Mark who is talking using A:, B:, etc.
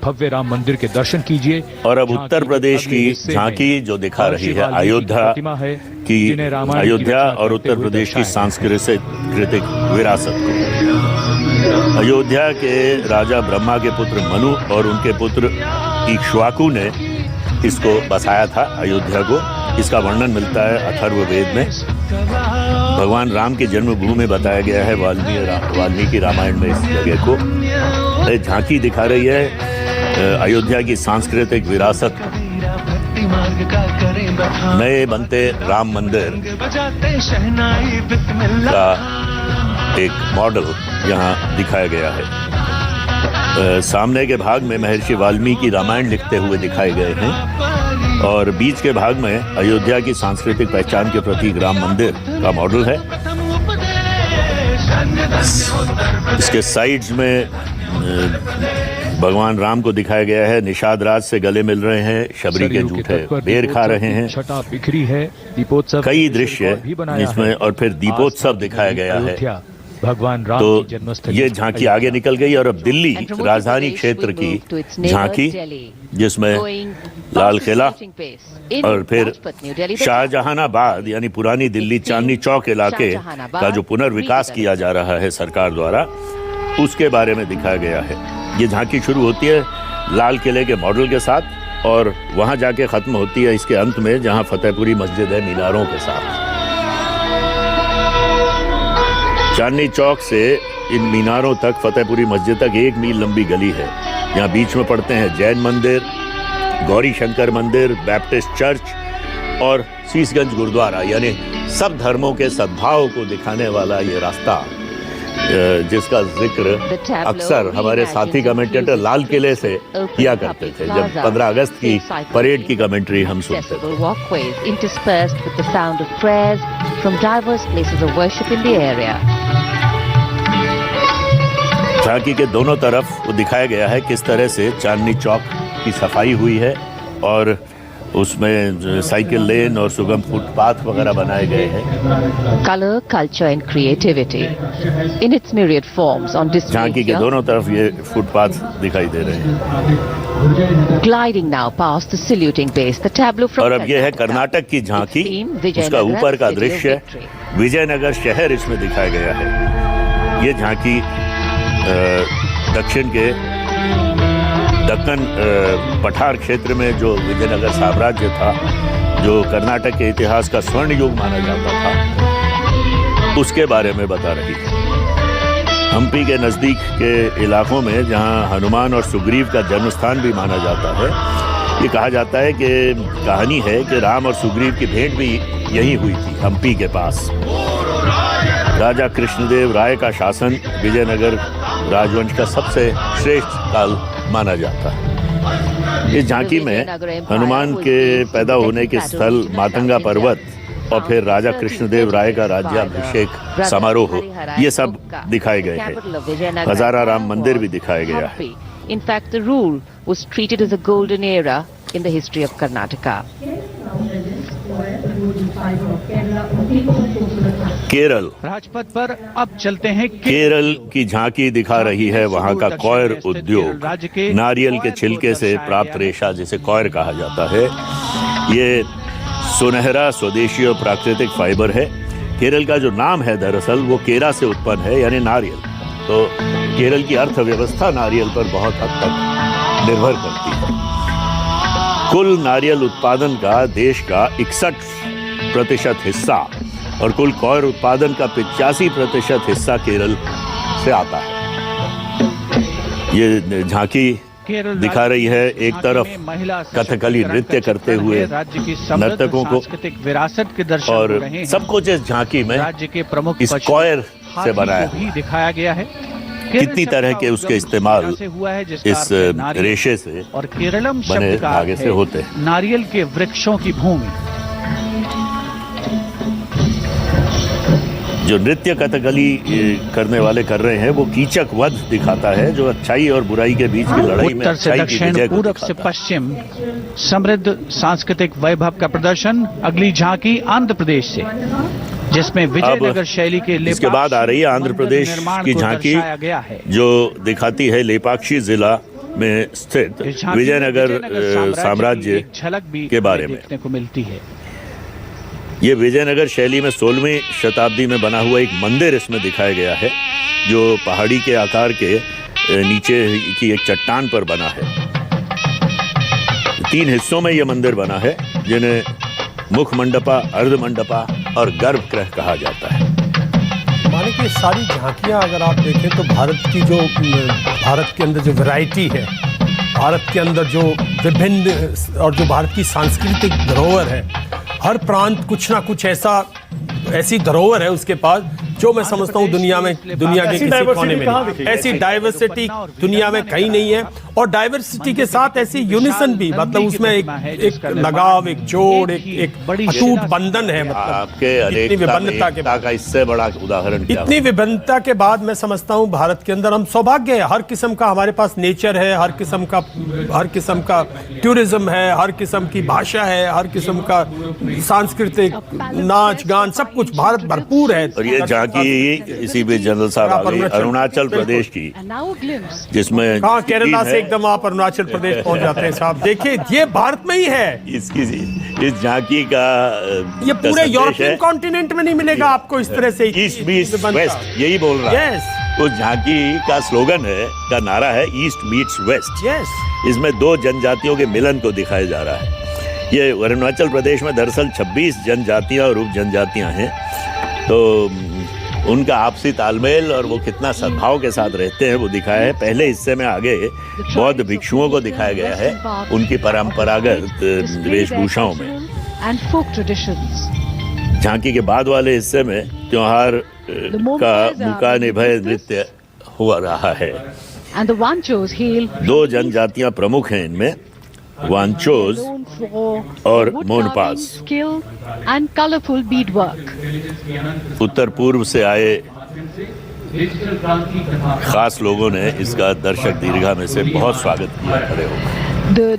A: भव्य राम मंदिर के दर्शन कीजिए।
B: और अब उत्तर प्रदेश की झांकी जो दिखा रही है अयोध्या और उत्तर प्रदेश की सांस्कृतिक विरासत को। अयोध्या के राजा ब्रह्मा के पुत्र मनु और उनके पुत्र इक्ष्वाकु ने इसको बसाया था अयोध्या को। इसका वर्णन मिलता है अथर्ववेद में। भगवान राम की जन्मभूमि बताया गया है वाल्मीकि रामायण में इस जगह को। झांकी दिखा रही है अयोध्या की सांस्कृतिक विरासत। नए बनते राम मंदिर का एक मॉडल यहाँ दिखाया गया है। सामने के भाग में महर्षि वाल्मीकि रामायण लिखते हुए दिखाए गए हैं और बीच के भाग में अयोध्या की सांस्कृतिक पहचान के प्रतीक राम मंदिर का मॉडल है। इसके साइड्स में भगवान राम को दिखाया गया है। निषाद राज से गले मिल रहे हैं, शबरी के जूठे बेर खा रहे हैं।
A: छटा बिखरी है, दीपोत्सव
B: कई दृश्य इसमें और फिर दीपोत्सव दिखाया गया है।
A: भगवान राम
B: तो
A: की जन्मस्थली
B: ये झांकी आगे निकल गई और अब दिल्ली राजधानी क्षेत्र की झांकी, जिसमें लाल किला और फिर शाहजहानाबाद यानी पुरानी दिल्ली चांदनी चौक इलाके का जो पुनर्विकास किया जा रहा है सरकार द्वारा, उसके बारे में दिखाया गया है। ये झांकी शुरू होती है लाल किले के मॉडल के साथ और वहां जाके खत्म होती है इसके अंत में, जहां फतेहपुरी मस्जिद है मीनारों के साथ। चांदनी चौक से इन मीनारों तक, फतेहपुरी मस्जिद तक 1 मील लंबी गली है। यहाँ बीच में पड़ते हैं जैन मंदिर, गौरी शंकर मंदिर, बैप्टिस्ट चर्च और शीशगंज गुरुद्वारा, यानी सब धर्मों के सद्भाव को दिखाने वाला ये रास्ता, जिसका जिक्र अक्सर हमारे साथी कमेंटेटर लाल किले से किया करते थे जब 15 अगस्त की परेड की कमेंट्री हम सुनते थे। झांकी के दोनों तरफ वो दिखाया गया है किस तरह से चांदनी चौक की सफाई हुई है और उसमें साइकिल लेन और सुगम फुटपाथ वगैरह बनाए गए हैं।
C: Colour, culture and creativity in its myriad forms on display.
B: झांकी के दोनों तरफ ये फुटपाथ दिखाई दे रहे हैं।
C: Gliding now past the saluting base, the tableau from
B: और अब ये है कर्नाटक की झांकी, उसका ऊपर का दृश्य, विजयनगर शहर इसमें दिखाया गया है। ये झांकी दक्षिण के दक्कन पठार क्षेत्र में जो विजयनगर साम्राज्य था, जो कर्नाटक के इतिहास का स्वर्ण युग माना जाता था, उसके बारे में बता रही है। हम्पी के नज़दीक के इलाकों में जहां हनुमान और सुग्रीव का जन्मस्थान भी माना जाता है, ये कहा जाता है कि कहानी है कि राम और सुग्रीव की भेंट भी यहीं हुई थी, हम्पी के पास। राजा कृष्णदेव राय का शासन विजयनगर राजवंश का सबसे श्रेष्ठ काल माना जाता है। इस झांकी में हनुमान के पैदा होने के स्थल मातंगा पर्वत और फिर राजा कृष्णदेव राय का राज्याभिषेक समारोह, ये सब दिखाए गए हैं। हजारा राम मंदिर भी दिखाया गया है।
C: In fact, the rule was treated as a golden era in the history of Karnataka.
B: Kerala
A: Rajpath पर अब चलते हैं।
B: केरल की झांकी दिखा रही है वहां का कॉयर उद्योग। नारियल के छिलके से प्राप्त रेशा, जिसे कॉयर कहा जाता है, ये सुनहरा स्वदेशी और प्राकृतिक फाइबर है। केरल का जो नाम है दरअसल वो केरा से उत्पन्न है, यानी नारियल। तो केरल की अर्थव्यवस्था नारियल पर बहुत हद तक निर्भर करती है। कुल नारियल उत्पादन का देश का 61% हिस्सा और कुल कॉयर उत्पादन का 85% हिस्सा केरल से आता है। ये झांकी दिखा रही है एक तरफ कथकली नृत्य करते हुए नर्तकों को,
A: विरासत के दर्शन
B: और सब कुछ इस झांकी में
A: राज्य के प्रमुख
B: इस कॉयर से बनाया
A: भी दिखाया गया है।
B: कितनी तरह के उसके इस्तेमाल इस रेशे से
A: और केरलम
B: बने धागे से होते हैं।
A: नारियल के वृक्षों की भूमि।
B: जो नृत्य कथकली करने वाले कर रहे हैं वो कीचक वध दिखाता है, जो अच्छाई और बुराई के बीच की लड़ाई में अच्छाई की विजय को
A: पूर्व से पश्चिम समृद्ध सांस्कृतिक वैभव का प्रदर्शन। अगली झांकी आंध्र प्रदेश से, जिसमें विजयनगर शैली के
B: इसके बाद आ रही है आंध्र प्रदेश की झांकी, जो दिखाती है लेपाक्षी जिला में स्थित
A: इस झांकी में
B: विजयनगर साम्राज्य
A: की झलक भी
B: के बारे में।
A: देखने को मिलती है।
B: ये विजयनगर शैली में 16वीं शताब्दी में बना हुआ एक मंदिर इसमें दिखाया गया है, जो पहाड़ी के आकार के नीचे की एक चट्टान पर बना है। 3 हिस्सों में यह मंदिर बना है, जिन्हें मुख मंडपा, अर्ध मंडपा और गर्भगृह कहा जाता है।
D: माने कि सारी झांकियां अगर आप देखें तो भारत के अंदर जो वैरायटी है, भारत के अंदर जो विभिन्न और जो भारत की सांस्कृतिक धरोहर है, हर प्रांत कुछ ना कुछ ऐसी धरोहर है उसके पास, जो मैं समझता हूँ दुनिया के किसी कोने में नहीं। ऐसी डाइवर्सिटी दुनिया में कहीं नहीं है, और डाइवर्सिटी के साथ ऐसी यूनिसन भी, मतलब उसमें एक लगाव, एक जोड़, एक अटूट बंधन है। मतलब
B: आपके
D: इतनी विभिन्नता के
B: का इससे बड़ा उदाहरण क्या
D: इतनी विभिन्नता के बाद मैं समझता हूँ भारत के अंदर हम सौभाग्य है, हर किस्म का हमारे पास नेचर है, हर किस्म का टूरिज्म है, हर किस्म की भाषा है, हर किस्म का सांस्कृतिक नाच गान, सब कुछ भारत भरपूर है।
B: और ये झांकी इसी भी जनरल साहब आ गई अरुणाचल प्रदेश की, जिसमें
D: कहाँ केरला से एकदम आप अरुणाचल प्रदेश पहुंच जाते हैं साहब। देखिए ये भारत में ही है।
B: इस झांकी का
D: ये पूरे यूरोपियन कॉन्टिनेंट में नहीं मिलेगा आपको इस तरह से।
B: ईस्ट मीट्स वेस्ट, यही बोल रहा है। उस झांकी का स्लोगन है, का नारा है, ईस्ट मीट्स वेस्ट। इसमें 2 जनजातियों के मिलन को दिखाया जा रहा है। ये अरुणाचल प्रदेश में दरअसल 26 जनजातियां और उप जनजातियां हैं, तो उनका आपसी तालमेल और वो कितना सद्भाव के साथ रहते हैं वो दिखाया है। पहले हिस्से में आगे बौद्ध भिक्षुओं को दिखाया गया है, उनकी परंपरागत वेशभूषाओं में। झांकी के बाद वाले हिस्से में त्योहार का मुका निभय नृत्य हुआ रहा है। 2 जनजातियां प्रमुख हैं इनमें, वांचोज और मोनपास। उत्तर पूर्व से आए खास लोगों ने इसका दर्शक दीर्घा में से बहुत स्वागत किया खड़े होकर।
C: The